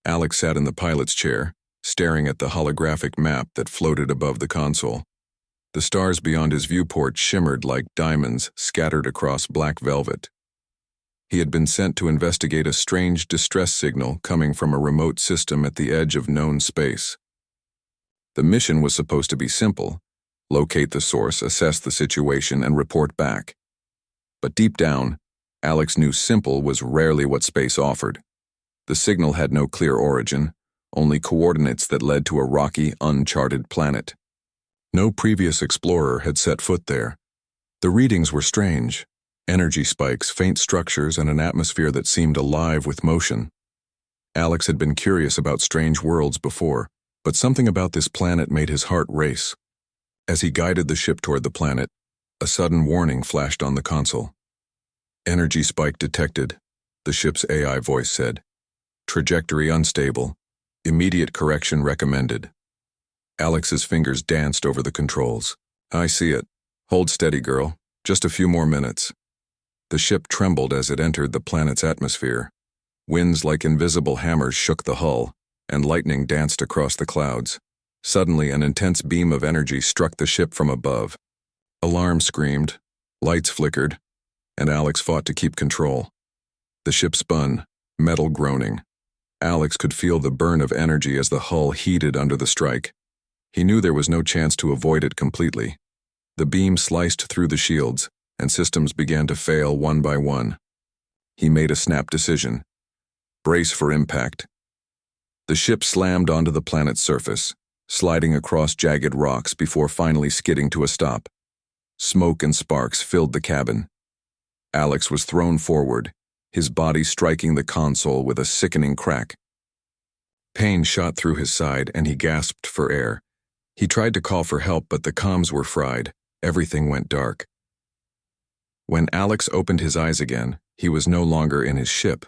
Alex sat in the pilot's chair, staring at the holographic map that floated above the console. The stars beyond his viewport shimmered like diamonds scattered across black velvet. He had been sent to investigate a strange distress signal coming from a remote system at the edge of known space. The mission was supposed to be simple: locate the source, assess the situation, and report back. But deep down, Alex knew simple was rarely what space offered. The signal had no clear origin, only coordinates that led to a rocky, uncharted planet. No previous explorer had set foot there. The readings were strange: energy spikes, faint structures, and an atmosphere that seemed alive with motion. Alex had been curious about strange worlds before, but something about this planet made his heart race. As he guided the ship toward the planet, a sudden warning flashed on the console. "Energy spike detected," the ship's AI voice said. "Trajectory unstable. Immediate correction recommended." Alex's fingers danced over the controls. "I see it. Hold steady, girl. Just a few more minutes." The ship trembled as it entered the planet's atmosphere. Winds like invisible hammers shook the hull, and lightning danced across the clouds. Suddenly, an intense beam of energy struck the ship from above. Alarms screamed, lights flickered, and Alex fought to keep control. The ship spun, metal groaning. Alex could feel the burn of energy as the hull heated under the strike. He knew there was no chance to avoid it completely. The beam sliced through the shields, and systems began to fail one by one. He made a snap decision. Brace for impact. The ship slammed onto the planet's surface, sliding across jagged rocks before finally skidding to a stop. Smoke and sparks filled the cabin. Alex was thrown forward, his body striking the console with a sickening crack. Pain shot through his side, and he gasped for air. He tried to call for help, but the comms were fried. Everything went dark. When Alex opened his eyes again, he was no longer in his ship.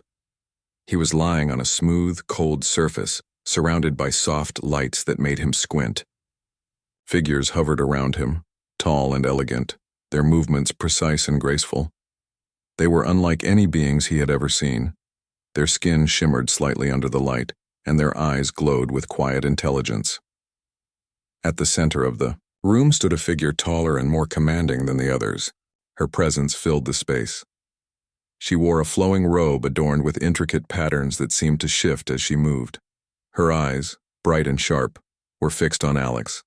He was lying on a smooth, cold surface, surrounded by soft lights that made him squint. Figures hovered around him, tall and elegant, their movements precise and graceful. They were unlike any beings he had ever seen. Their skin shimmered slightly under the light, and their eyes glowed with quiet intelligence. At the center of the room stood a figure taller and more commanding than the others. Her presence filled the space. She wore a flowing robe adorned with intricate patterns that seemed to shift as she moved. Her eyes, bright and sharp, were fixed on Alex.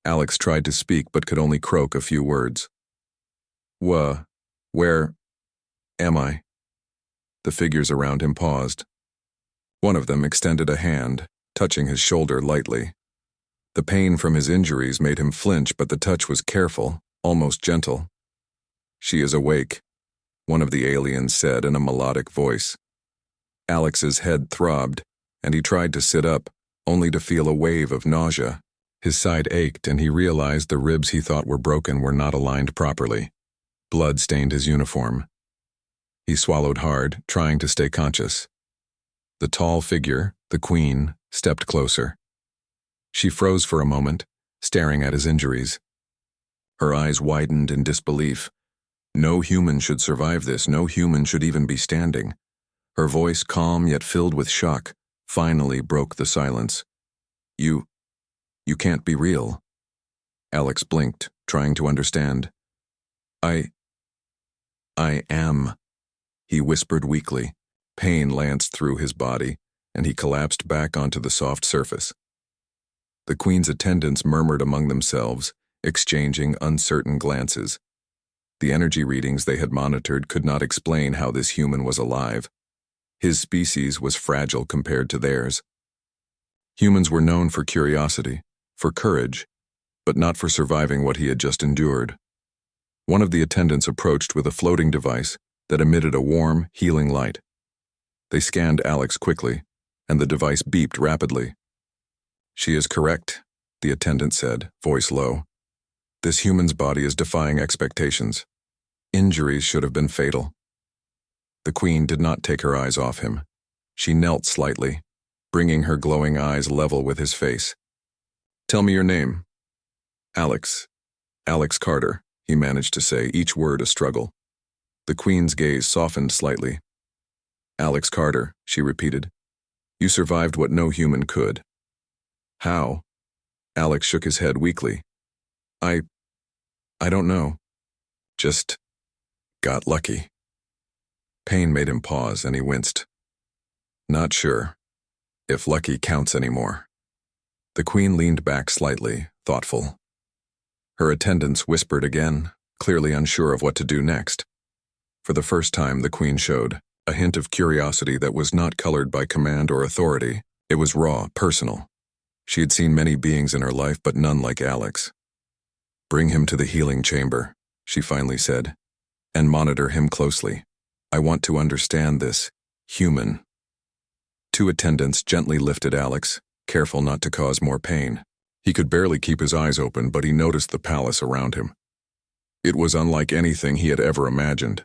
Alex tried to speak but could only croak a few words. Where am I?" The figures around him paused. One of them extended a hand, touching his shoulder lightly. The pain from his injuries made him flinch, but the touch was careful, almost gentle. "She is awake," one of the aliens said in a melodic voice. Alex's head throbbed, and he tried to sit up, only to feel a wave of nausea. His side ached, and he realized the ribs he thought were broken were not aligned properly. Blood stained his uniform. He swallowed hard, trying to stay conscious. The tall figure, the queen, stepped closer. She froze for a moment, staring at his injuries. Her eyes widened in disbelief. No human should survive this. No human should even be standing. Her voice, calm yet filled with shock, finally broke the silence. You can't be real." Alex blinked, trying to understand. I am," he whispered weakly. Pain lanced through his body, and he collapsed back onto the soft surface. The Queen's attendants murmured among themselves, exchanging uncertain glances. The energy readings they had monitored could not explain how this human was alive. His species was fragile compared to theirs. Humans were known for curiosity, for courage, but not for surviving what he had just endured. One of the attendants approached with a floating device that emitted a warm, healing light. They scanned Alex quickly, and the device beeped rapidly. "She is correct," the attendant said, voice low. "This human's body is defying expectations. Injuries should have been fatal." The Queen did not take her eyes off him. She knelt slightly, bringing her glowing eyes level with his face. "Tell me your name." Alex Carter," he managed to say, each word a struggle. The Queen's gaze softened slightly. "Alex Carter," she repeated. You survived what no human could. How? Alex shook his head weakly. I don't know. Just got lucky. Pain made him pause and he winced. Not sure if lucky counts anymore. The Queen leaned back slightly, thoughtful. Her attendants whispered again, clearly unsure of what to do next. For the first time, the Queen showed a hint of curiosity that was not colored by command or authority. It was raw, personal. She had seen many beings in her life, but none like Alex. Bring him to the healing chamber, she finally said, and monitor him closely. I want to understand this human. Two attendants gently lifted Alex, careful not to cause more pain. He could barely keep his eyes open, but he noticed the palace around him. It was unlike anything he had ever imagined.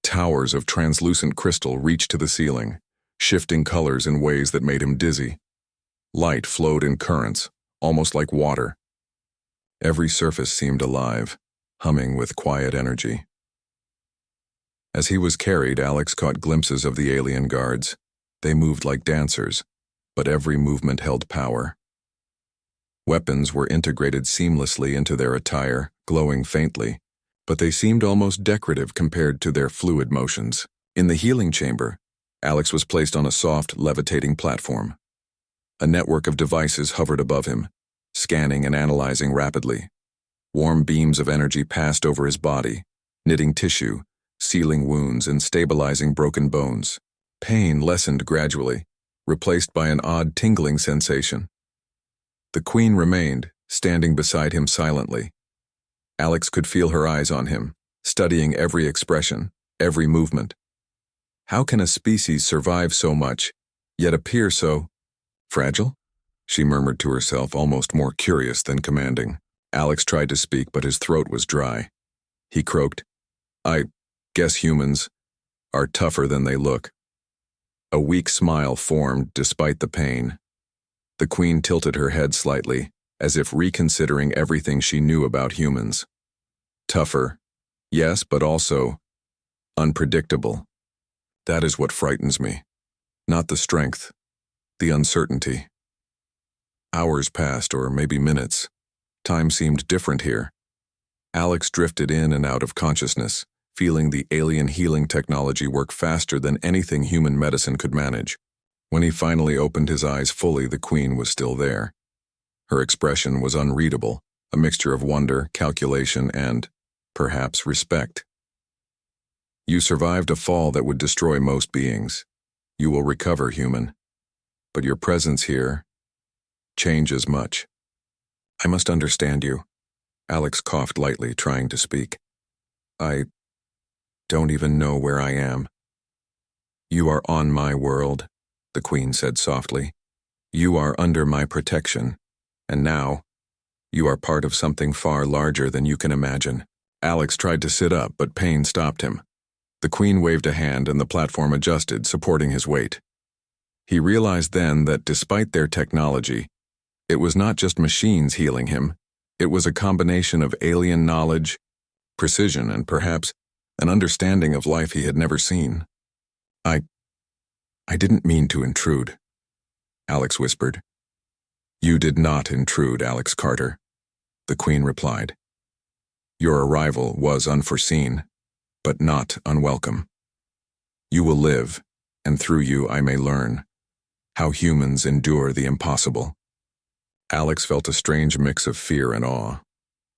Towers of translucent crystal reached to the ceiling, shifting colors in ways that made him dizzy. Light flowed in currents, almost like water. Every surface seemed alive, humming with quiet energy. As he was carried, Alex caught glimpses of the alien guards. They moved like dancers, but every movement held power. Weapons were integrated seamlessly into their attire, glowing faintly, but they seemed almost decorative compared to their fluid motions. In the healing chamber, Alex was placed on a soft, levitating platform. A network of devices hovered above him, scanning and analyzing rapidly. Warm beams of energy passed over his body, knitting tissue, sealing wounds, and stabilizing broken bones. Pain lessened gradually, replaced by an odd tingling sensation. The Queen remained, standing beside him silently. Alex could feel her eyes on him, studying every expression, every movement. How can a species survive so much, yet appear so fragile? She murmured to herself, almost more curious than commanding. Alex tried to speak, but his throat was dry. He croaked, I guess humans are tougher than they look. A weak smile formed despite the pain. The Queen tilted her head slightly, as if reconsidering everything she knew about humans. Tougher, yes, but also unpredictable. That is what frightens me. Not the strength, the uncertainty. Hours passed, or maybe minutes. Time seemed different here. Alex drifted in and out of consciousness, feeling the alien healing technology work faster than anything human medicine could manage. When he finally opened his eyes fully, the Queen was still there. Her expression was unreadable, a mixture of wonder, calculation, and, perhaps, respect. You survived a fall that would destroy most beings. You will recover, human. But your presence here changes much. I must understand you. Alex coughed lightly, trying to speak. I don't even know where I am. You are on my world, the Queen said softly. You are under my protection, and now, you are part of something far larger than you can imagine. Alex tried to sit up, but pain stopped him. The Queen waved a hand and the platform adjusted, supporting his weight. He realized then that despite their technology, it was not just machines healing him. It was a combination of alien knowledge, precision, and perhaps an understanding of life he had never seen. I didn't mean to intrude, Alex whispered. You did not intrude, Alex Carter, the Queen replied. Your arrival was unforeseen, but not unwelcome. You will live, and through you I may learn how humans endure the impossible. Alex felt a strange mix of fear and awe.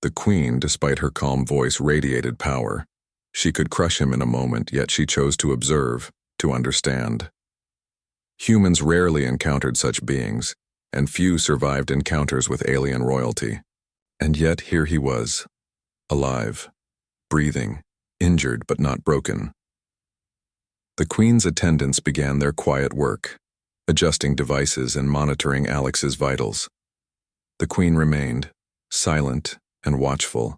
The Queen, despite her calm voice, radiated power. She could crush him in a moment, yet she chose to observe, to understand. Humans rarely encountered such beings, and few survived encounters with alien royalty. And yet here he was, alive, breathing, injured but not broken. The Queen's attendants began their quiet work, adjusting devices and monitoring Alex's vitals. The Queen remained, silent and watchful,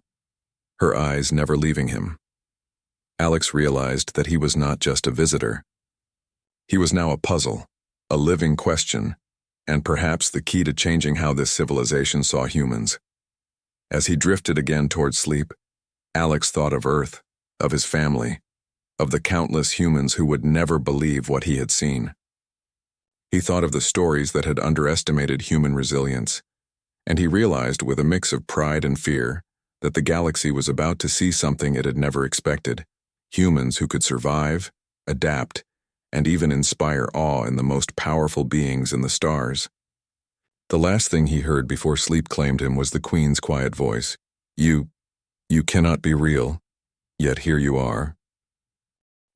her eyes never leaving him. Alex realized that he was not just a visitor. He was now a puzzle, a living question, and perhaps the key to changing how this civilization saw humans. As he drifted again toward sleep, Alex thought of Earth, of his family, of the countless humans who would never believe what he had seen. He thought of the stories that had underestimated human resilience, and he realized with a mix of pride and fear that the galaxy was about to see something it had never expected: humans who could survive, adapt, and even inspire awe in the most powerful beings in the stars. The last thing he heard before sleep claimed him was the Queen's quiet voice. You cannot be real, yet here you are."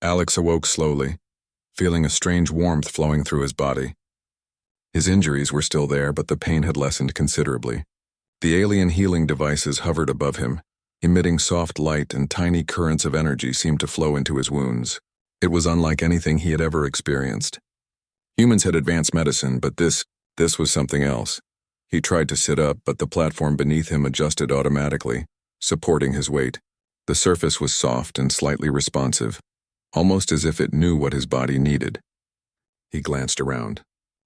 Alex awoke slowly, feeling a strange warmth flowing through his body. His injuries were still there, but the pain had lessened considerably. The alien healing devices hovered above him, emitting soft light, and tiny currents of energy seemed to flow into his wounds. It was unlike anything he had ever experienced. Humans had advanced medicine, but this was something else. He tried to sit up, but the platform beneath him adjusted automatically, supporting his weight. The surface was soft and slightly responsive, almost as if it knew what his body needed. He glanced around.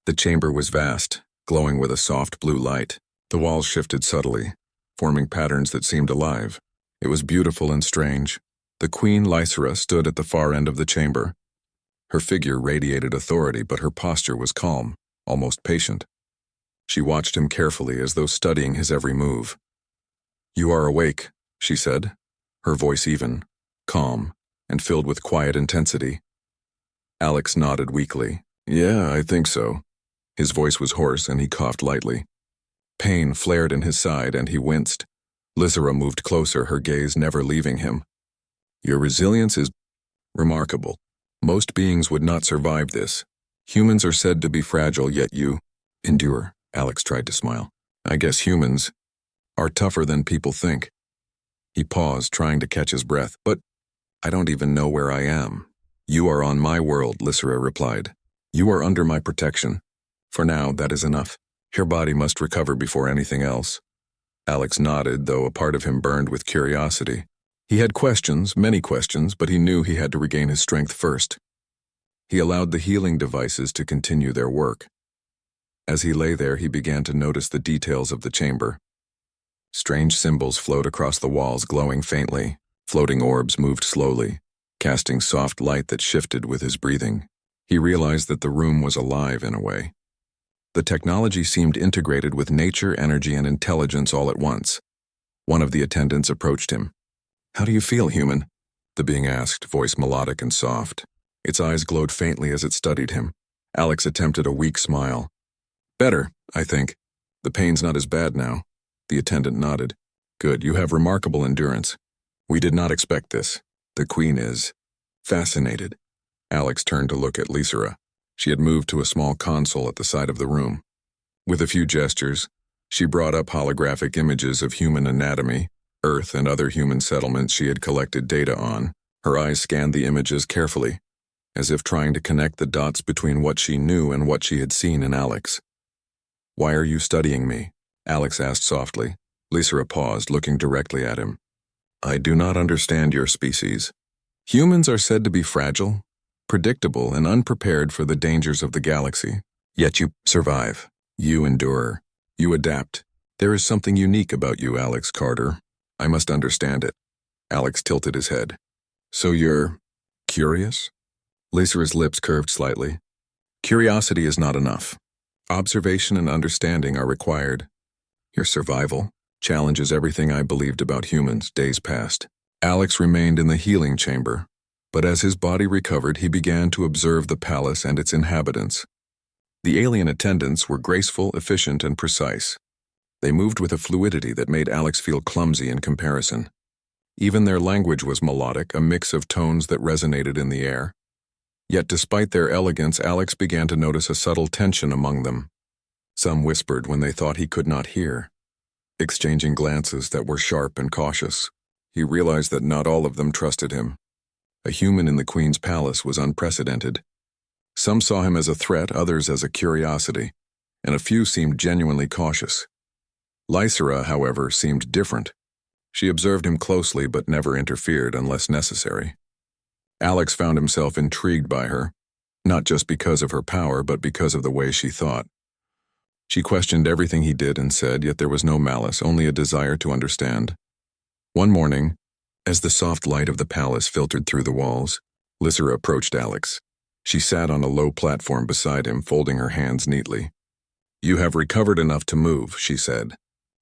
The chamber was vast, glowing with a soft blue light. The walls shifted subtly, forming patterns that seemed alive. It was beautiful and strange. The Queen Lysera stood at the far end of the chamber. Her figure radiated authority, but her posture was calm, almost patient. She watched him carefully, as though studying his every move. "You are awake," she said, her voice even, calm, and filled with quiet intensity. Alex nodded weakly. "Yeah, I think so." His voice was hoarse, and he coughed lightly. Pain flared in his side, and he winced. Lysera moved closer, her gaze never leaving him. "Your resilience is remarkable. Most beings would not survive this. Humans are said to be fragile, yet you endure." Alex tried to smile. "I guess humans are tougher than people think." He paused, trying to catch his breath. "But I don't even know where I am." "You are on my world," Lysera replied. "You are under my protection. For now, that is enough. Your body must recover before anything else." Alex nodded, though a part of him burned with curiosity. He had questions, many questions, but he knew he had to regain his strength first. He allowed the healing devices to continue their work. As he lay there, he began to notice the details of the chamber. Strange symbols flowed across the walls, glowing faintly. Floating orbs moved slowly, casting soft light that shifted with his breathing. He realized that the room was alive in a way. The technology seemed integrated with nature, energy, and intelligence all at once. One of the attendants approached him. "How do you feel, human?" the being asked, voice melodic and soft. Its eyes glowed faintly as it studied him. Alex attempted a weak smile. "Better, I think. The pain's not as bad now." The attendant nodded. "Good, you have remarkable endurance. We did not expect this. The Queen is fascinated." Alex turned to look at Lysera. She had moved to a small console at the side of the room. With a few gestures, she brought up holographic images of human anatomy, Earth, and other human settlements she had collected data on. Her eyes scanned the images carefully, as if trying to connect the dots between what she knew and what she had seen in Alex. "Why are you studying me?" Alex asked softly. Lysera paused, looking directly at him. "I do not understand your species. Humans are said to be fragile, predictable, and unprepared for the dangers of the galaxy. Yet you survive. You endure. You adapt. There is something unique about you, Alex Carter. I must understand it." Alex tilted his head. "So you're curious?" Lysera's lips curved slightly. "Curiosity is not enough. Observation and understanding are required. Your survival challenges everything I believed about humans." Days passed. Alex remained in the healing chamber, but as his body recovered, he began to observe the palace and its inhabitants. The alien attendants were graceful, efficient, and precise. They moved with a fluidity that made Alex feel clumsy in comparison. Even their language was melodic, a mix of tones that resonated in the air. Yet despite their elegance, Alex began to notice a subtle tension among them. Some whispered when they thought he could not hear, exchanging glances that were sharp and cautious. He realized that not all of them trusted him. A human in the Queen's palace was unprecedented. Some saw him as a threat, others as a curiosity, and a few seemed genuinely cautious. Lysera, however, seemed different. She observed him closely but never interfered unless necessary. Alex found himself intrigued by her, not just because of her power, but because of the way she thought. She questioned everything he did and said, yet there was no malice, only a desire to understand. One morning, as the soft light of the palace filtered through the walls, Lysera approached Alex. She sat on a low platform beside him, folding her hands neatly. "You have recovered enough to move," she said.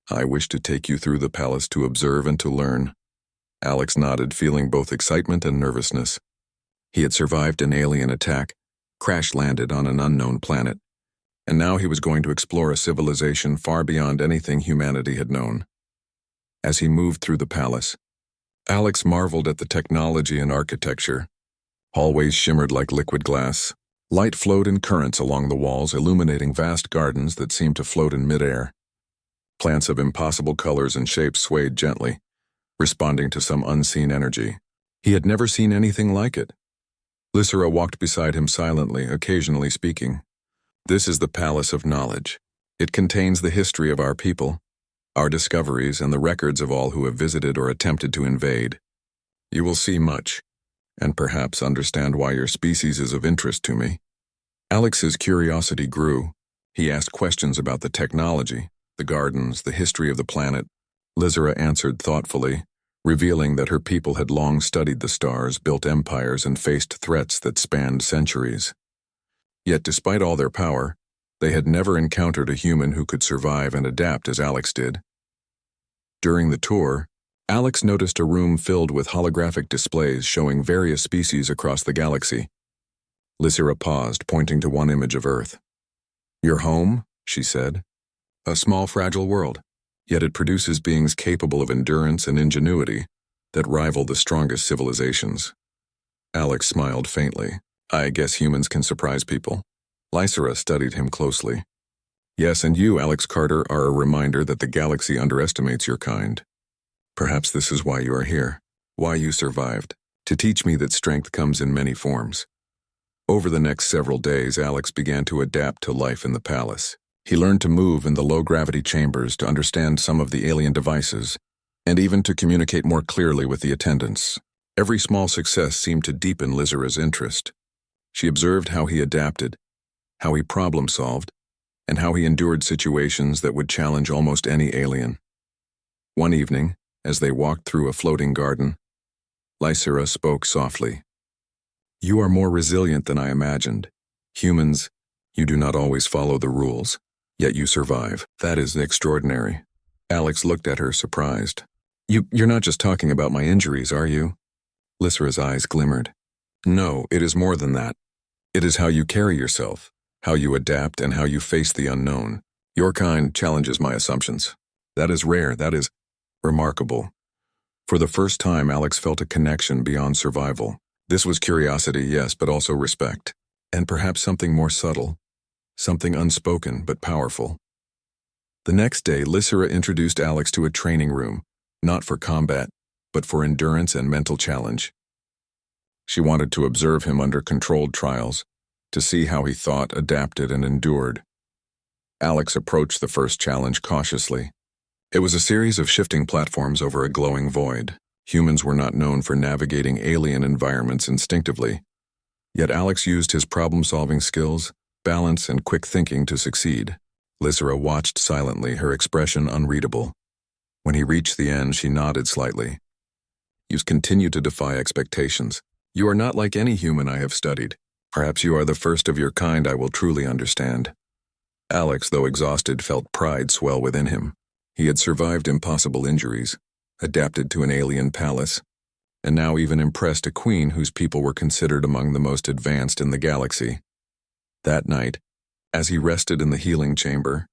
"I wish to take you through the palace to observe and to learn." Alex nodded, feeling both excitement and nervousness. He had survived an alien attack, crash-landed on an unknown planet, and now he was going to explore a civilization far beyond anything humanity had known. As he moved through the palace, Alex marveled at the technology and architecture. Hallways shimmered like liquid glass. Light flowed in currents along the walls, illuminating vast gardens that seemed to float in midair. Plants of impossible colors and shapes swayed gently, responding to some unseen energy. He had never seen anything like it. Lysera walked beside him silently, occasionally speaking. "This is the Palace of Knowledge. It contains the history of our people, our discoveries, and the records of all who have visited or attempted to invade. You will see much, and perhaps understand why your species is of interest to me." Alex's curiosity grew. He asked questions about the technology, the gardens, the history of the planet. Lysera answered thoughtfully, revealing that her people had long studied the stars, built empires, and faced threats that spanned centuries. Yet despite all their power, they had never encountered a human who could survive and adapt as Alex did. During the tour, Alex noticed a room filled with holographic displays showing various species across the galaxy. Lysera paused, pointing to one image of Earth. "Your home?" she said. "A small, fragile world, yet it produces beings capable of endurance and ingenuity that rival the strongest civilizations." Alex smiled faintly. "I guess humans can surprise people." Lysera studied him closely. "Yes, and you, Alex Carter, are a reminder that the galaxy underestimates your kind. Perhaps this is why you are here, why you survived, to teach me that strength comes in many forms." Over the next several days, Alex began to adapt to life in the palace. He learned to move in the low-gravity chambers, to understand some of the alien devices, and even to communicate more clearly with the attendants. Every small success seemed to deepen Lysera's interest. She observed how he adapted, how he problem-solved, and how he endured situations that would challenge almost any alien. One evening, as they walked through a floating garden, Lysera spoke softly. "You are more resilient than I imagined. Humans, you do not always follow the rules, yet you survive. That is extraordinary." Alex looked at her, surprised. You're not just talking about my injuries, are you?" Lysera's eyes glimmered. "No, it is more than that. It is how you carry yourself, how you adapt, and how you face the unknown. Your kind challenges my assumptions. That is rare, that is remarkable." For the first time, Alex felt a connection beyond survival. This was curiosity, yes, but also respect. And perhaps something more subtle, something unspoken but powerful. The next day, Lysera introduced Alex to a training room, not for combat, but for endurance and mental challenge. She wanted to observe him under controlled trials, to see how he thought, adapted, and endured. Alex approached the first challenge cautiously. It was a series of shifting platforms over a glowing void. Humans were not known for navigating alien environments instinctively, yet Alex used his problem-solving skills, balance, and quick thinking to succeed. Lysera watched silently, her expression unreadable. When he reached the end, she nodded slightly. "You continue to defy expectations. You are not like any human I have studied. Perhaps you are the first of your kind I will truly understand." Alex, though exhausted, felt pride swell within him. He had survived impossible injuries, adapted to an alien palace, and now even impressed a queen whose people were considered among the most advanced in the galaxy. That night, as he rested in the healing chamber,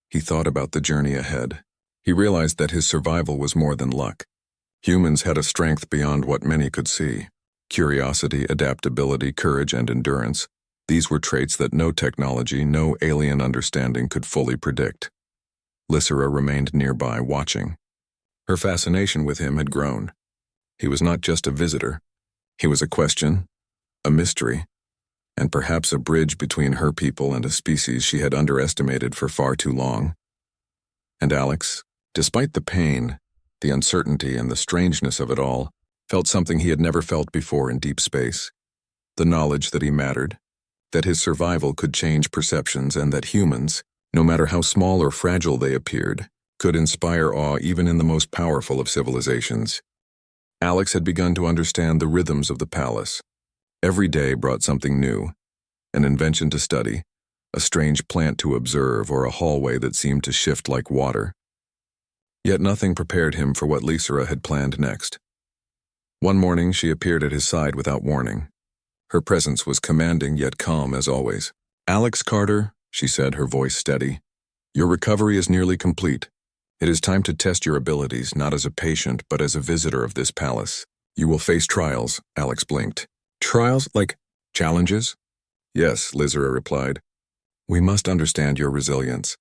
he thought about the journey ahead. He realized that his survival was more than luck. Humans had a strength beyond what many could see. Curiosity, adaptability, courage, and endurance. These were traits that no technology, no alien understanding could fully predict. Lysera remained nearby, watching. Her fascination with him had grown. He was not just a visitor. He was a question, a mystery, and perhaps a bridge between her people and a species she had underestimated for far too long. And Alex, despite the pain, the uncertainty, and the strangeness of it all, felt something he had never felt before in deep space. The knowledge that he mattered, that his survival could change perceptions, and that humans, no matter how small or fragile they appeared, could inspire awe even in the most powerful of civilizations. Alex had begun to understand the rhythms of the palace, Every day brought something new, an invention to study, a strange plant to observe, or a hallway that seemed to shift like water. Yet nothing prepared him for what Lysera had planned next. One morning she appeared at his side without warning. Her presence was commanding yet calm as always. "Alex Carter," she said, her voice steady, "your recovery is nearly complete. It is time to test your abilities, not as a patient, but as a visitor of this palace. You will face trials," Alex blinked. "Trials? Like challenges?" "Yes," Lysera replied. "We must understand your resilience.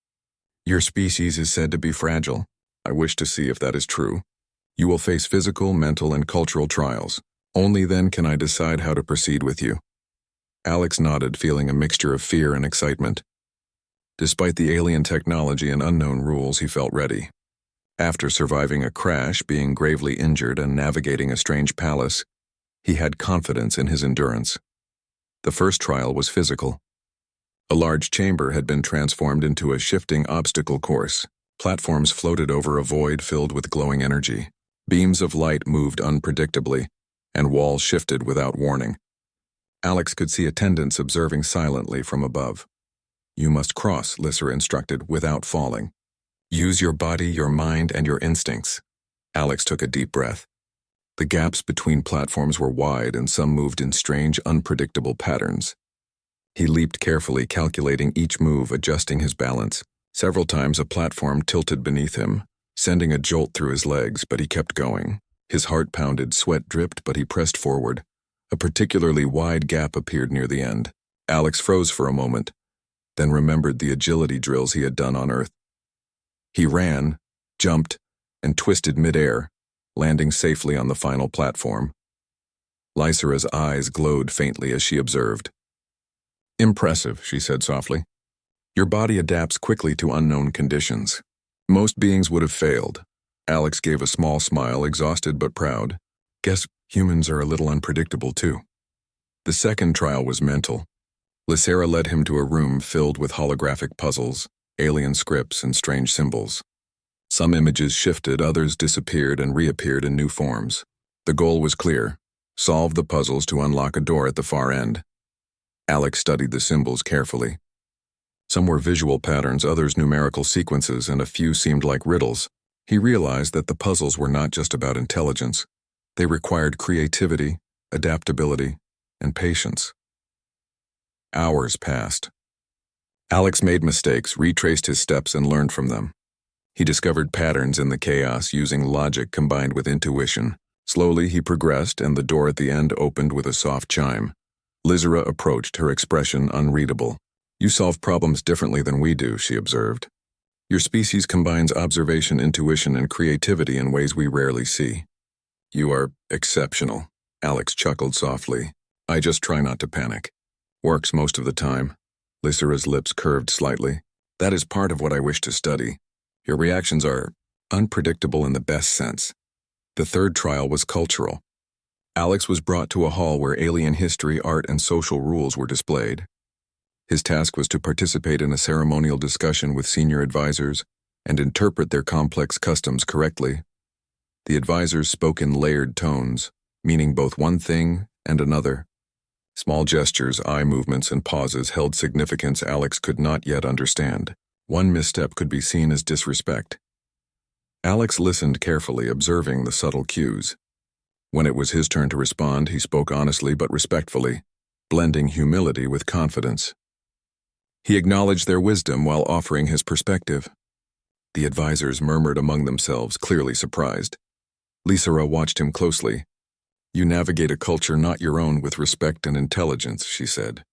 Your species is said to be fragile. I wish to see if that is true. You will face physical, mental, and cultural trials. Only then can I decide how to proceed with you." Alex nodded, feeling a mixture of fear and excitement. Despite the alien technology and unknown rules, he felt ready. After surviving a crash, being gravely injured, and navigating a strange palace, he had confidence in his endurance. The first trial was physical. A large chamber had been transformed into a shifting obstacle course. Platforms floated over a void filled with glowing energy. Beams of light moved unpredictably, and walls shifted without warning. Alex could see attendants observing silently from above. "You must cross," Lysera instructed, "without falling. Use your body, your mind, and your instincts." Alex took a deep breath. The gaps between platforms were wide, and some moved in strange, unpredictable patterns. He leaped carefully, calculating each move, adjusting his balance. Several times a platform tilted beneath him, sending a jolt through his legs, but he kept going. His heart pounded, sweat dripped, but he pressed forward. A particularly wide gap appeared near the end. Alex froze for a moment, then remembered the agility drills he had done on Earth. He ran, jumped, and twisted midair, landing safely on the final platform. Lysera's eyes glowed faintly as she observed. "Impressive," she said softly. "Your body adapts quickly to unknown conditions. Most beings would have failed." Alex gave a small smile, exhausted but proud. "Guess humans are a little unpredictable too." The second trial was mental. Lysera led him to a room filled with holographic puzzles, alien scripts, and strange symbols. Some images shifted, others disappeared and reappeared in new forms. The goal was clear: solve the puzzles to unlock a door at the far end. Alex studied the symbols carefully. Some were visual patterns, others numerical sequences, and a few seemed like riddles. He realized that the puzzles were not just about intelligence. They required creativity, adaptability, and patience. Hours passed. Alex made mistakes, retraced his steps, and learned from them. He discovered patterns in the chaos using logic combined with intuition. Slowly he progressed, and the door at the end opened with a soft chime. Lysera approached, her expression unreadable. "You solve problems differently than we do," she observed. "Your species combines observation, intuition, and creativity in ways we rarely see." "You are exceptional," Alex chuckled softly. "I just try not to panic. Works most of the time." Lysera's lips curved slightly. "That is part of what I wish to study. Your reactions are unpredictable in the best sense." The third trial was cultural. Alex was brought to a hall where alien history, art, and social rules were displayed. His task was to participate in a ceremonial discussion with senior advisors and interpret their complex customs correctly. The advisors spoke in layered tones, meaning both one thing and another. Small gestures, eye movements, and pauses held significance Alex could not yet understand. One misstep could be seen as disrespect. Alex listened carefully, observing the subtle cues. When it was his turn to respond, he spoke honestly but respectfully, blending humility with confidence. He acknowledged their wisdom while offering his perspective. The advisors murmured among themselves, clearly surprised. Lysera watched him closely. "You navigate a culture not your own with respect and intelligence," she said.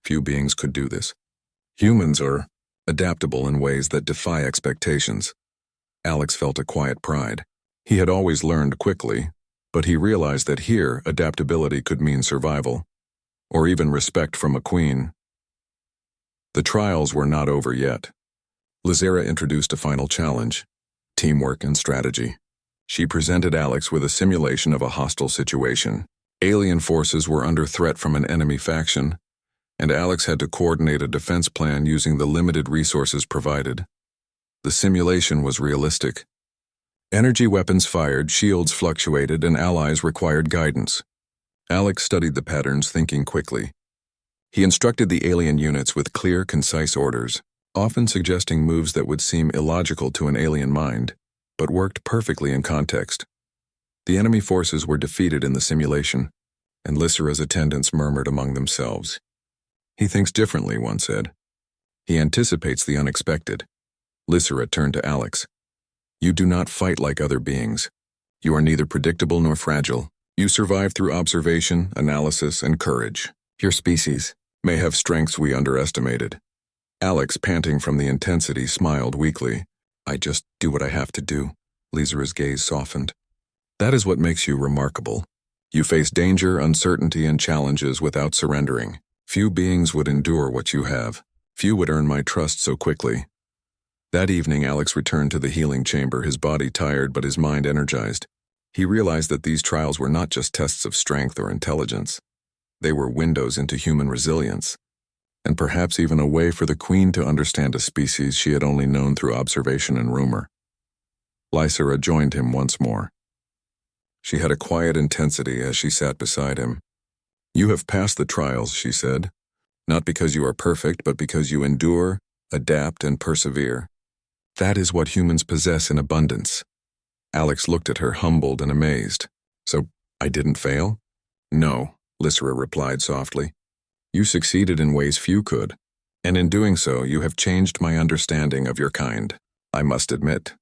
"Few beings could do this. Humans are adaptable in ways that defy expectations." Alex felt a quiet pride. He had always learned quickly, but he realized that here adaptability could mean survival, or even respect from a queen. The trials were not over yet. Lysera introduced a final challenge: teamwork and strategy. She presented Alex with a simulation of a hostile situation. Alien forces were under threat from an enemy faction, and Alex had to coordinate a defense plan using the limited resources provided. The simulation was realistic. Energy weapons fired, shields fluctuated, and allies required guidance. Alex studied the patterns, thinking quickly. He instructed the alien units with clear, concise orders, often suggesting moves that would seem illogical to an alien mind, but worked perfectly in context. The enemy forces were defeated in the simulation, and Lysera's attendants murmured among themselves. "He thinks differently," one said. "He anticipates the unexpected." Lysera turned to Alex. "You do not fight like other beings. You are neither predictable nor fragile. You survive through observation, analysis, and courage. Your species may have strengths we underestimated." Alex, panting from the intensity, smiled weakly. "I just do what I have to do." Lysera's gaze softened. "That is what makes you remarkable. You face danger, uncertainty, and challenges without surrendering. Few beings would endure what you have. Few would earn my trust so quickly." That evening, Alex returned to the healing chamber, his body tired but his mind energized. He realized that these trials were not just tests of strength or intelligence. They were windows into human resilience, and perhaps even a way for the Queen to understand a species she had only known through observation and rumor. Lysera joined him once more. She had a quiet intensity as she sat beside him. "You have passed the trials," she said, "not because you are perfect, but because you endure, adapt, and persevere. That is what humans possess in abundance." Alex looked at her, humbled and amazed. "So, I didn't fail?" "No," Lysera replied softly. "You succeeded in ways few could, and in doing so, you have changed my understanding of your kind. I must admit,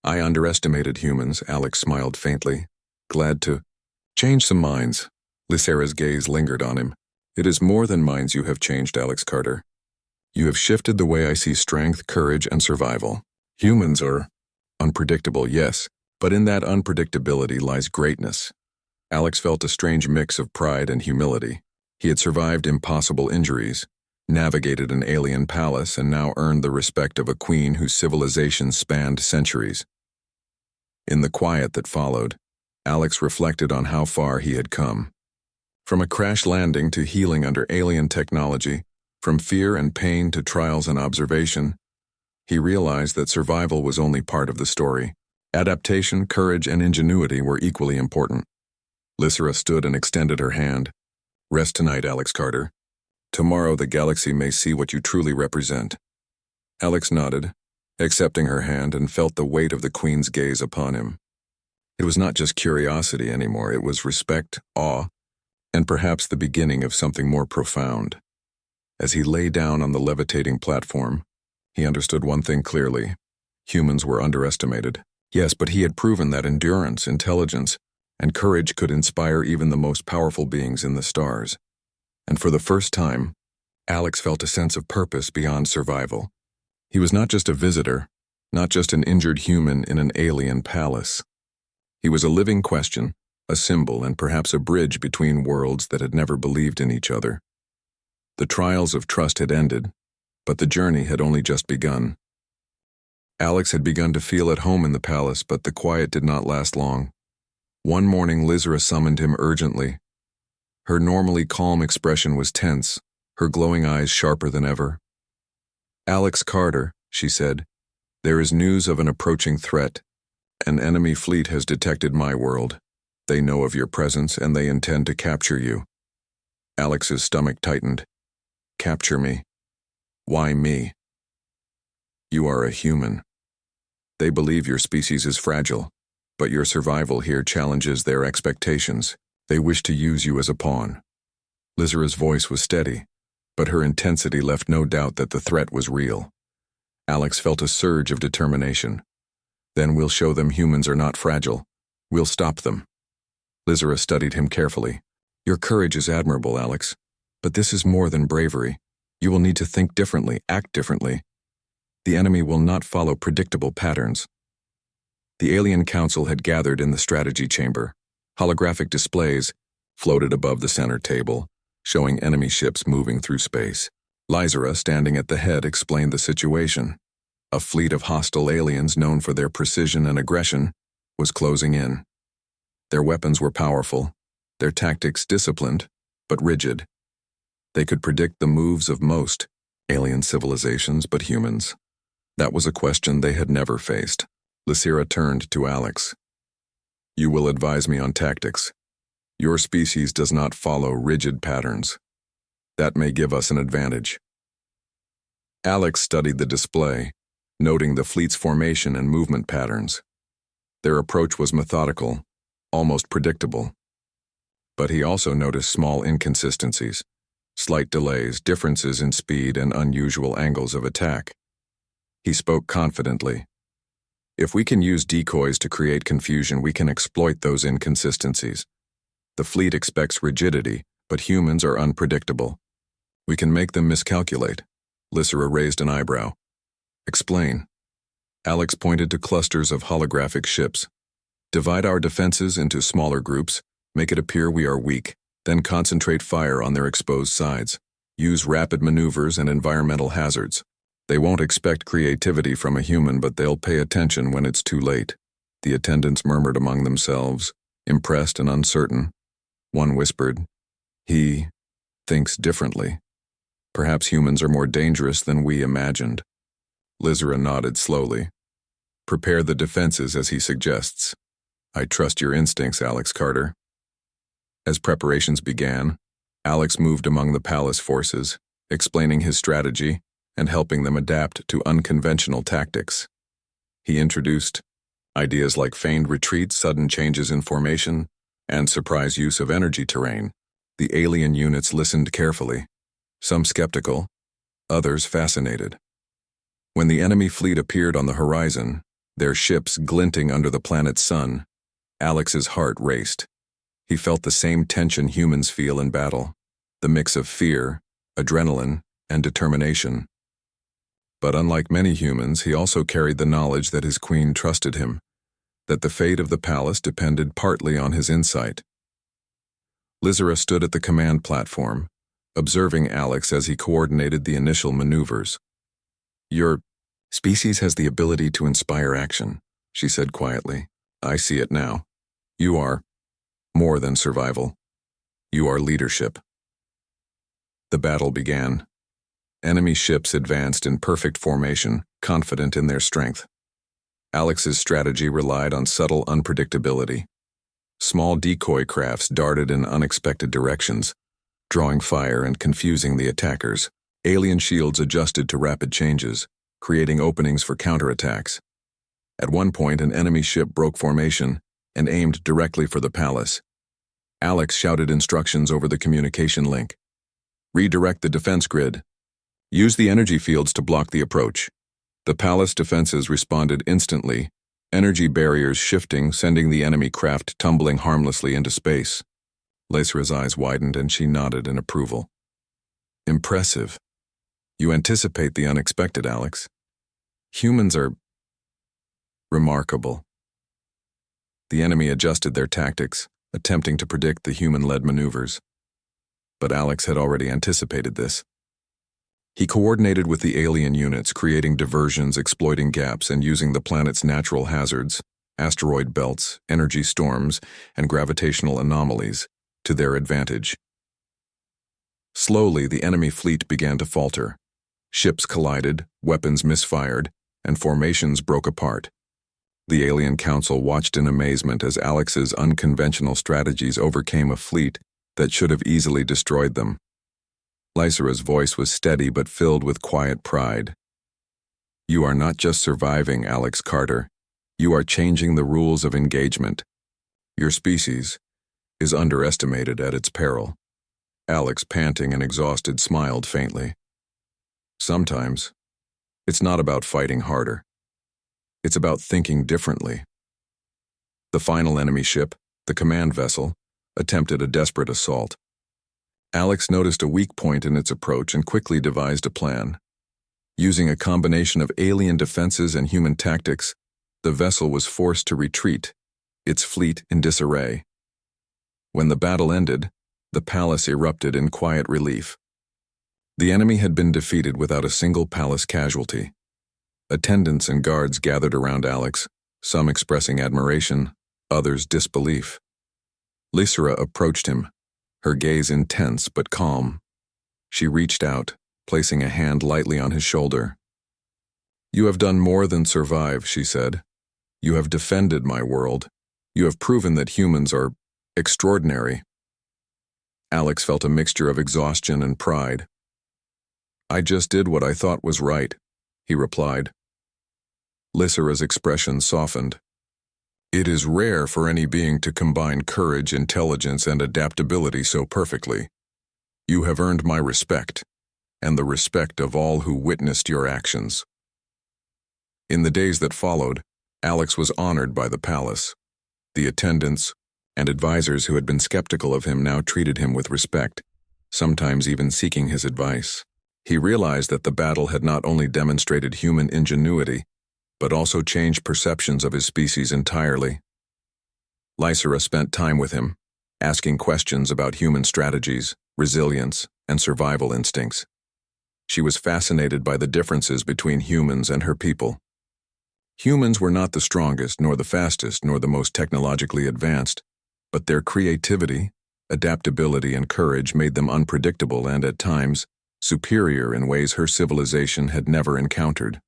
I underestimated humans." Alex smiled faintly, glad to change some minds. Lysera's gaze lingered on him. "It is more than minds you have changed, Alex Carter. You have shifted the way I see strength, courage, and survival. Humans are unpredictable, yes, but in that unpredictability lies greatness." Alex felt a strange mix of pride and humility. He had survived impossible injuries, navigated an alien palace, and now earned the respect of a queen whose civilization spanned centuries. In the quiet that followed, Alex reflected on how far he had come. From a crash landing to healing under alien technology, from fear and pain to trials and observation, he realized that survival was only part of the story. Adaptation, courage, and ingenuity were equally important. Lysera stood and extended her hand. "Rest tonight, Alex Carter. Tomorrow the galaxy may see what you truly represent." Alex nodded, accepting her hand, and felt the weight of the Queen's gaze upon him. It was not just curiosity anymore, it was respect, awe, and perhaps the beginning of something more profound. As he lay down on the levitating platform, he understood one thing clearly. Humans were underestimated. Yes, but he had proven that endurance, intelligence, and courage could inspire even the most powerful beings in the stars. And for the first time, Alex felt a sense of purpose beyond survival. He was not just a visitor, not just an injured human in an alien palace. He was a living question, a symbol, and perhaps a bridge between worlds that had never believed in each other. The trials of trust had ended, but the journey had only just begun. Alex had begun to feel at home in the palace, but the quiet did not last long. One morning, Lysera summoned him urgently. Her normally calm expression was tense, her glowing eyes sharper than ever. "Alex Carter," she said, "there is news of an approaching threat. An enemy fleet has detected my world. They know of your presence and they intend to capture you." Alex's stomach tightened. "Capture me? Why me?" "You are a human. They believe your species is fragile, but your survival here challenges their expectations. They wish to use you as a pawn." Lysera's voice was steady, but her intensity left no doubt that the threat was real. Alex felt a surge of determination. "Then we'll show them humans are not fragile. We'll stop them." Lysera studied him carefully. "Your courage is admirable, Alex, but this is more than bravery. You will need to think differently, act differently. The enemy will not follow predictable patterns." The alien council had gathered in the strategy chamber. Holographic displays floated above the center table, showing enemy ships moving through space. Lysera, standing at the head, explained the situation. A fleet of hostile aliens known for their precision and aggression was closing in. Their weapons were powerful, their tactics disciplined, but rigid. They could predict the moves of most alien civilizations, but humans. That was a question they had never faced. Lysera turned to Alex. "You will advise me on tactics. Your species does not follow rigid patterns. That may give us an advantage. Alex studied the display, noting the fleet's formation and movement patterns. Their approach was methodical, almost predictable. But he also noticed small inconsistencies, slight delays, differences in speed, and unusual angles of attack. He spoke confidently. If we can use decoys to create confusion, we can exploit those inconsistencies. The fleet expects rigidity, but humans are unpredictable. We can make them miscalculate. Lysera raised an eyebrow. Explain. Alex pointed to clusters of holographic ships. Divide our defenses into smaller groups, make it appear we are weak, then concentrate fire on their exposed sides. Use rapid maneuvers and environmental hazards. They won't expect creativity from a human, but they'll pay attention when it's too late. The attendants murmured among themselves, impressed and uncertain. One whispered, "He thinks differently. Perhaps humans are more dangerous than we imagined." Lysera nodded slowly. "Prepare the defenses as he suggests. I trust your instincts, Alex Carter." As preparations began, Alex moved among the palace forces, explaining his strategy and helping them adapt to unconventional tactics. He introduced ideas like feigned retreats, sudden changes in formation, and surprise use of energy terrain. The alien units listened carefully, some skeptical, others fascinated. When the enemy fleet appeared on the horizon, their ships glinting under the planet's sun, Alex's heart raced. He felt the same tension humans feel in battle, the mix of fear, adrenaline, and determination. But unlike many humans, he also carried the knowledge that his queen trusted him, that the fate of the palace depended partly on his insight. Lysera stood at the command platform, observing Alex as he coordinated the initial maneuvers. "Your species has the ability to inspire action," she said quietly. "I see it now. You are more than survival. You are leadership." The battle began. Enemy ships advanced in perfect formation, confident in their strength. Alex's strategy relied on subtle unpredictability. Small decoy crafts darted in unexpected directions, drawing fire and confusing the attackers. Alien shields adjusted to rapid changes, creating openings for counterattacks. At one point, an enemy ship broke formation and aimed directly for the palace. Alex shouted instructions over the communication link. "Redirect the defense grid. Use the energy fields to block the approach." The palace defenses responded instantly, energy barriers shifting, sending the enemy craft tumbling harmlessly into space. Lysera's eyes widened and she nodded in approval. "Impressive. You anticipate the unexpected, Alex. Humans are remarkable." The enemy adjusted their tactics, attempting to predict the human-led maneuvers. But Alex had already anticipated this. He coordinated with the alien units, creating diversions, exploiting gaps, and using the planet's natural hazards, asteroid belts, energy storms, and gravitational anomalies, to their advantage. Slowly, the enemy fleet began to falter. Ships collided, weapons misfired, and formations broke apart. The alien council watched in amazement as Alex's unconventional strategies overcame a fleet that should have easily destroyed them. Lysera's voice was steady but filled with quiet pride. "You are not just surviving, Alex Carter. You are changing the rules of engagement. Your species is underestimated at its peril." Alex, panting and exhausted, smiled faintly. "Sometimes, it's not about fighting harder. It's about thinking differently." The final enemy ship, the command vessel, attempted a desperate assault. Alex noticed a weak point in its approach and quickly devised a plan. Using a combination of alien defenses and human tactics, the vessel was forced to retreat, its fleet in disarray. When the battle ended, the palace erupted in quiet relief. The enemy had been defeated without a single palace casualty. Attendants and guards gathered around Alex, some expressing admiration, others disbelief. Lysera approached him, her gaze intense but calm. She reached out, placing a hand lightly on his shoulder. "You have done more than survive," she said. "You have defended my world. You have proven that humans are extraordinary, Alex felt a mixture of exhaustion and pride. "I just did what I thought was right," he replied. Lysera's expression softened. "It is rare for any being to combine courage, intelligence, and adaptability so perfectly. You have earned my respect, and the respect of all who witnessed your actions." In the days that followed, Alex was honored by the palace. The attendants and advisors who had been skeptical of him now treated him with respect, sometimes even seeking his advice. He realized that the battle had not only demonstrated human ingenuity, but also changed perceptions of his species entirely. Lysera spent time with him, asking questions about human strategies, resilience, and survival instincts. She was fascinated by the differences between humans and her people. Humans were not the strongest, nor the fastest, nor the most technologically advanced, but their creativity, adaptability, and courage made them unpredictable and, at times, superior in ways her civilization had never encountered.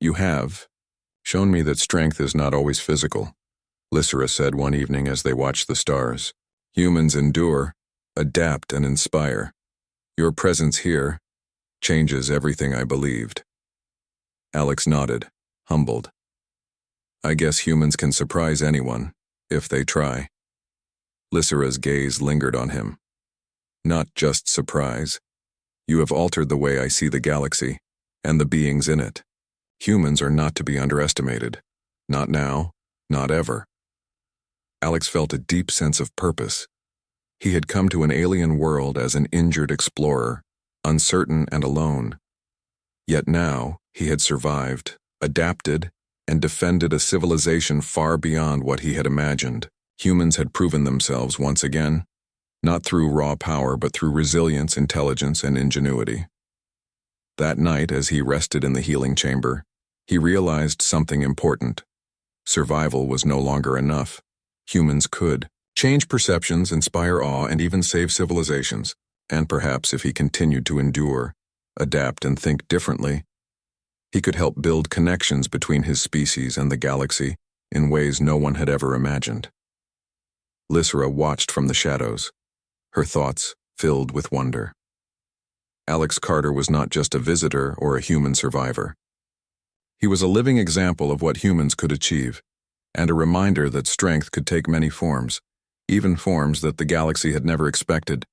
"You have shown me that strength is not always physical," Lysera said one evening as they watched the stars. "Humans endure, adapt, and inspire. Your presence here changes everything I believed." Alex nodded, humbled. "I guess humans can surprise anyone, if they try." Lysera's gaze lingered on him. "Not just surprise. You have altered the way I see the galaxy, and the beings in it. Humans are not to be underestimated. Not now, not ever." Alex felt a deep sense of purpose. He had come to an alien world as an injured explorer, uncertain and alone. Yet now, he had survived, adapted, and defended a civilization far beyond what he had imagined. Humans had proven themselves once again, not through raw power but through resilience, intelligence, and ingenuity. That night, as he rested in the healing chamber, he realized something important. Survival was no longer enough. Humans could change perceptions, inspire awe, and even save civilizations. And perhaps if he continued to endure, adapt, and think differently, he could help build connections between his species and the galaxy in ways no one had ever imagined. Lysera watched from the shadows, her thoughts filled with wonder. Alex Carter was not just a visitor or a human survivor. He was a living example of what humans could achieve, and a reminder that strength could take many forms, even forms that the galaxy had never expected.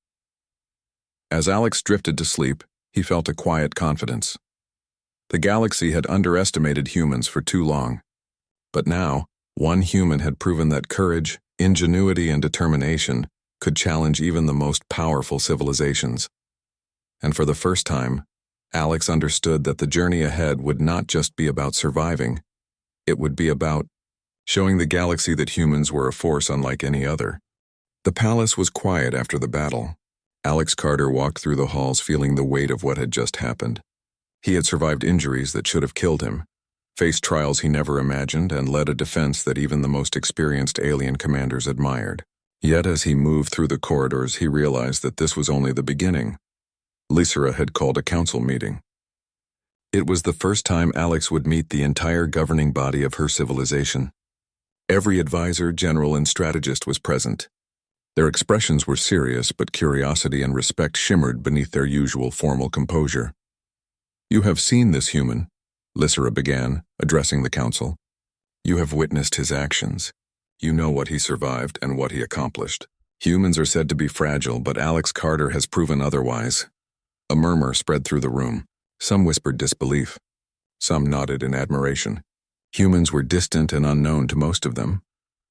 As Alex drifted to sleep, he felt a quiet confidence. The galaxy had underestimated humans for too long, but now, one human had proven that courage, ingenuity, and determination could challenge even the most powerful civilizations. And for the first time, Alex understood that the journey ahead would not just be about surviving. It would be about showing the galaxy that humans were a force unlike any other. The palace was quiet after the battle. Alex Carter walked through the halls feeling the weight of what had just happened. He had survived injuries that should have killed him, faced trials he never imagined, and led a defense that even the most experienced alien commanders admired. Yet as he moved through the corridors, he realized that this was only the beginning. Lysera had called a council meeting. It was the first time Alex would meet the entire governing body of her civilization. Every advisor, general, and strategist was present. Their expressions were serious, but curiosity and respect shimmered beneath their usual formal composure. "You have seen this human," Lysera began, addressing the council. "You have witnessed his actions. You know what he survived and what he accomplished. Humans are said to be fragile, but Alex Carter has proven otherwise." A murmur spread through the room. Some whispered disbelief. Some nodded in admiration. Humans were distant and unknown to most of them,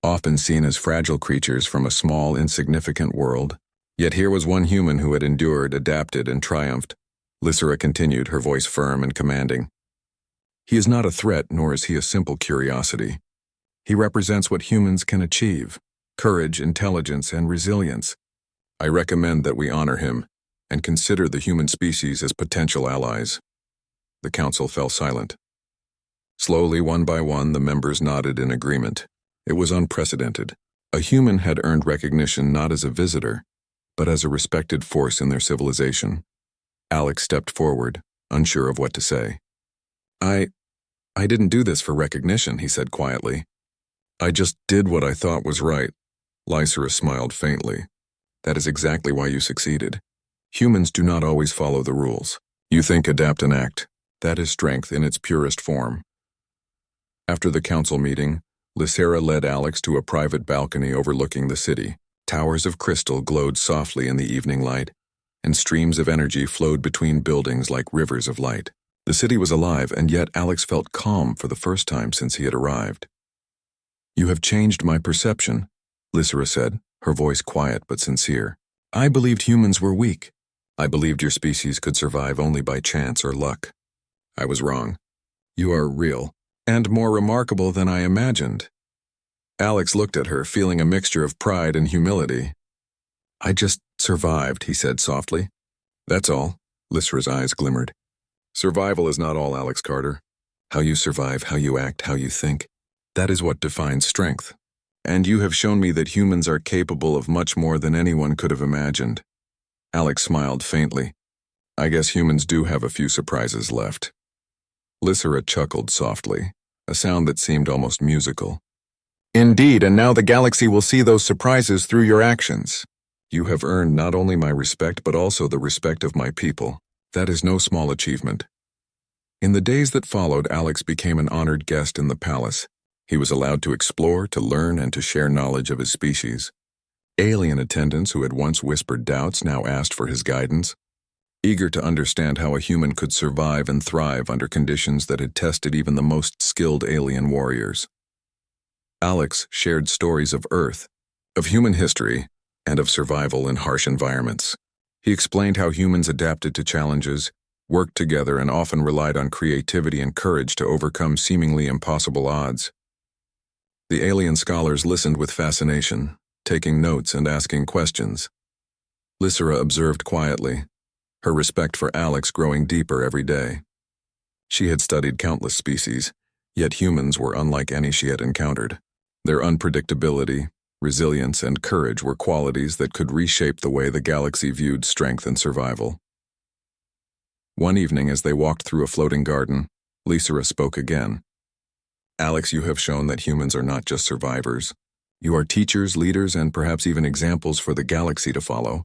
often seen as fragile creatures from a small, insignificant world. Yet here was one human who had endured, adapted, and triumphed. Lysera continued, her voice firm and commanding. "He is not a threat, nor is he a simple curiosity. He represents what humans can achieve: courage, intelligence, and resilience. I recommend that we honor him and consider the human species as potential allies." The council fell silent. Slowly, one by one, the members nodded in agreement. It was unprecedented. A human had earned recognition not as a visitor, but as a respected force in their civilization. Alex stepped forward, unsure of what to say. I didn't do this for recognition," he said quietly. "I just did what I thought was right." Lysera smiled faintly. That is exactly why you succeeded. Humans do not always follow the rules. You think, adapt, and act. That is strength in its purest form. After the council meeting, Lysera led Alex to a private balcony overlooking the city. Towers of crystal glowed softly in the evening light, and streams of energy flowed between buildings like rivers of light. The city was alive, and yet Alex felt calm for the first time since he had arrived. "You have changed my perception," Lysera said, her voice quiet but sincere. "I believed humans were weak. I believed your species could survive only by chance or luck. I was wrong. You are real, and more remarkable than I imagined." Alex looked at her, feeling a mixture of pride and humility. "I just survived," he said softly. "That's all." Lysera's eyes glimmered. "Survival is not all, Alex Carter. How you survive, how you act, how you think, that is what defines strength. And you have shown me that humans are capable of much more than anyone could have imagined." Alex smiled faintly. "I guess humans do have a few surprises left." Lysera chuckled softly, a sound that seemed almost musical. "Indeed, and now the galaxy will see those surprises through your actions. You have earned not only my respect but also the respect of my people. That is no small achievement." In the days that followed, Alex became an honored guest in the palace. He was allowed to explore, to learn, and to share knowledge of his species. Alien attendants who had once whispered doubts now asked for his guidance, eager to understand how a human could survive and thrive under conditions that had tested even the most skilled alien warriors. Alex shared stories of Earth, of human history, and of survival in harsh environments. He explained how humans adapted to challenges, worked together, and often relied on creativity and courage to overcome seemingly impossible odds. The alien scholars listened with fascination, taking notes and asking questions. Lysera observed quietly, her respect for Alex growing deeper every day. She had studied countless species, yet humans were unlike any she had encountered. Their unpredictability, resilience, and courage were qualities that could reshape the way the galaxy viewed strength and survival. One evening, as they walked through a floating garden, Lysera spoke again. "Alex, you have shown that humans are not just survivors. You are teachers, leaders, and perhaps even examples for the galaxy to follow."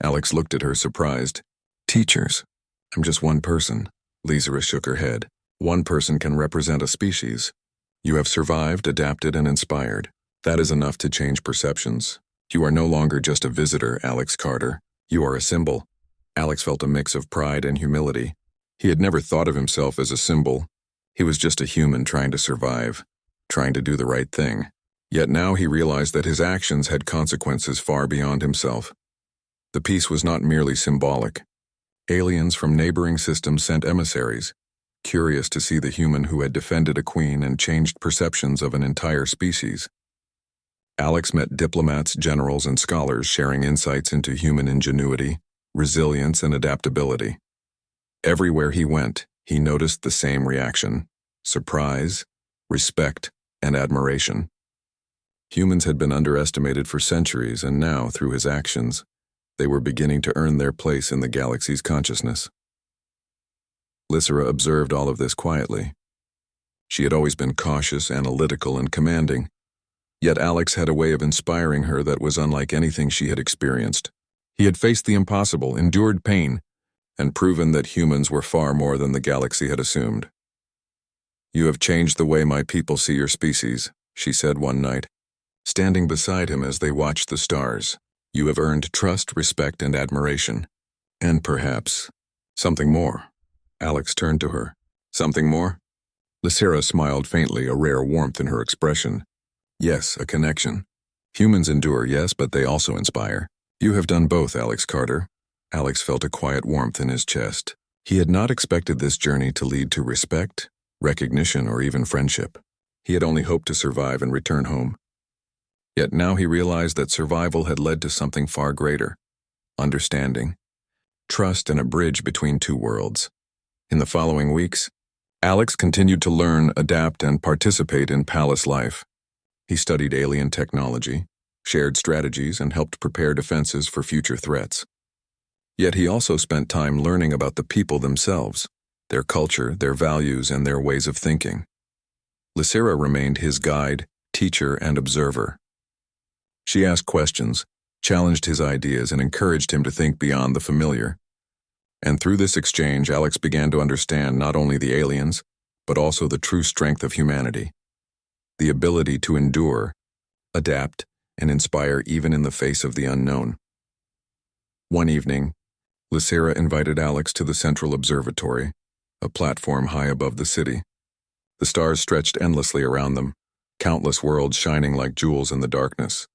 Alex looked at her, surprised. "Teachers? I'm just one person." Lysera shook her head. "One person can represent a species. You have survived, adapted, and inspired. That is enough to change perceptions. You are no longer just a visitor, Alex Carter. You are a symbol." Alex felt a mix of pride and humility. He had never thought of himself as a symbol. He was just a human trying to survive, trying to do the right thing. Yet now he realized that his actions had consequences far beyond himself. The peace was not merely symbolic. Aliens from neighboring systems sent emissaries, curious to see the human who had defended a queen and changed perceptions of an entire species. Alex met diplomats, generals, and scholars sharing insights into human ingenuity, resilience, and adaptability. Everywhere he went, he noticed the same reaction: surprise, respect, and admiration. Humans had been underestimated for centuries, and now, through his actions, they were beginning to earn their place in the galaxy's consciousness. Lysera observed all of this quietly. She had always been cautious, analytical, and commanding, yet Alex had a way of inspiring her that was unlike anything she had experienced. He had faced the impossible, endured pain, and proven that humans were far more than the galaxy had assumed. "You have changed the way my people see your species," she said one night, standing beside him as they watched the stars. "You have earned trust, respect, and admiration. And perhaps something more." Alex turned to her. "Something more?" Lysera smiled faintly, a rare warmth in her expression. "Yes, a connection. Humans endure, yes, but they also inspire. You have done both, Alex Carter." Alex felt a quiet warmth in his chest. He had not expected this journey to lead to respect, recognition, or even friendship. He had only hoped to survive and return home. Yet now he realized that survival had led to something far greater: understanding, trust, and a bridge between two worlds. In the following weeks, Alex continued to learn, adapt, and participate in palace life. He studied alien technology, shared strategies, and helped prepare defenses for future threats. Yet he also spent time learning about the people themselves, their culture, their values, and their ways of thinking. Lysera remained his guide, teacher, and observer. She asked questions, challenged his ideas, and encouraged him to think beyond the familiar. And through this exchange, Alex began to understand not only the aliens, but also the true strength of humanity. The ability to endure, adapt, and inspire even in the face of the unknown. One evening, Lysera invited Alex to the Central Observatory, a platform high above the city. The stars stretched endlessly around them, countless worlds shining like jewels in the darkness.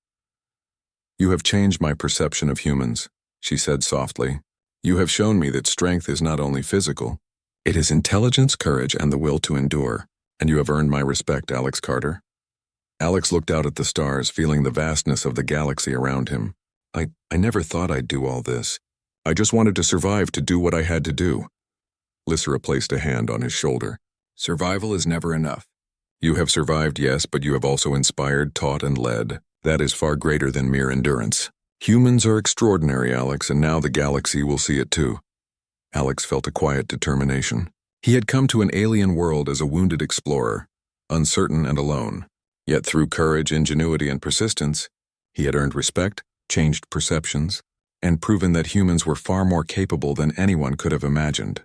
"You have changed my perception of humans," she said softly. "You have shown me that strength is not only physical. It is intelligence, courage, and the will to endure, and you have earned my respect, Alex Carter." Alex looked out at the stars, feeling the vastness of the galaxy around him. I never thought I'd do all this. I just wanted to survive, to do what I had to do." Lysera placed a hand on his shoulder. "Survival is never enough. You have survived, yes, but you have also inspired, taught, and led. That is far greater than mere endurance. Humans are extraordinary, Alex, and now the galaxy will see it too." Alex felt a quiet determination. He had come to an alien world as a wounded explorer, uncertain and alone. Yet through courage, ingenuity, and persistence, he had earned respect, changed perceptions, and proven that humans were far more capable than anyone could have imagined.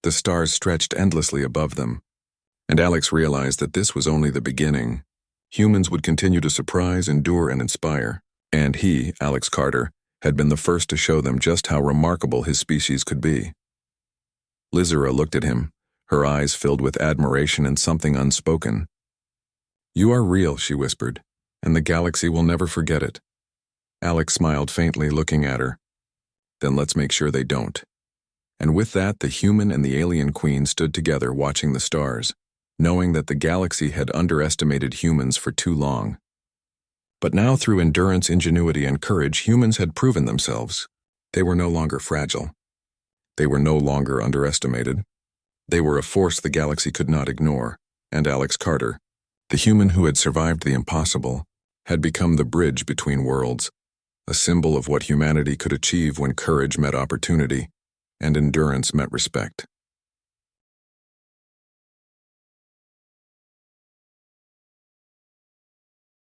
The stars stretched endlessly above them, and Alex realized that this was only the beginning. Humans would continue to surprise, endure, and inspire, and he, Alex Carter, had been the first to show them just how remarkable his species could be. Lysera looked at him, her eyes filled with admiration and something unspoken. "You are real," she whispered, "and the galaxy will never forget it." Alex smiled faintly, looking at her. "Then let's make sure they don't." And with that, the human and the alien queen stood together watching the stars, knowing that the galaxy had underestimated humans for too long. But now, through endurance, ingenuity, and courage, humans had proven themselves. They were no longer fragile. They were no longer underestimated. They were a force the galaxy could not ignore, and Alex Carter, the human who had survived the impossible, had become the bridge between worlds, a symbol of what humanity could achieve when courage met opportunity and endurance met respect.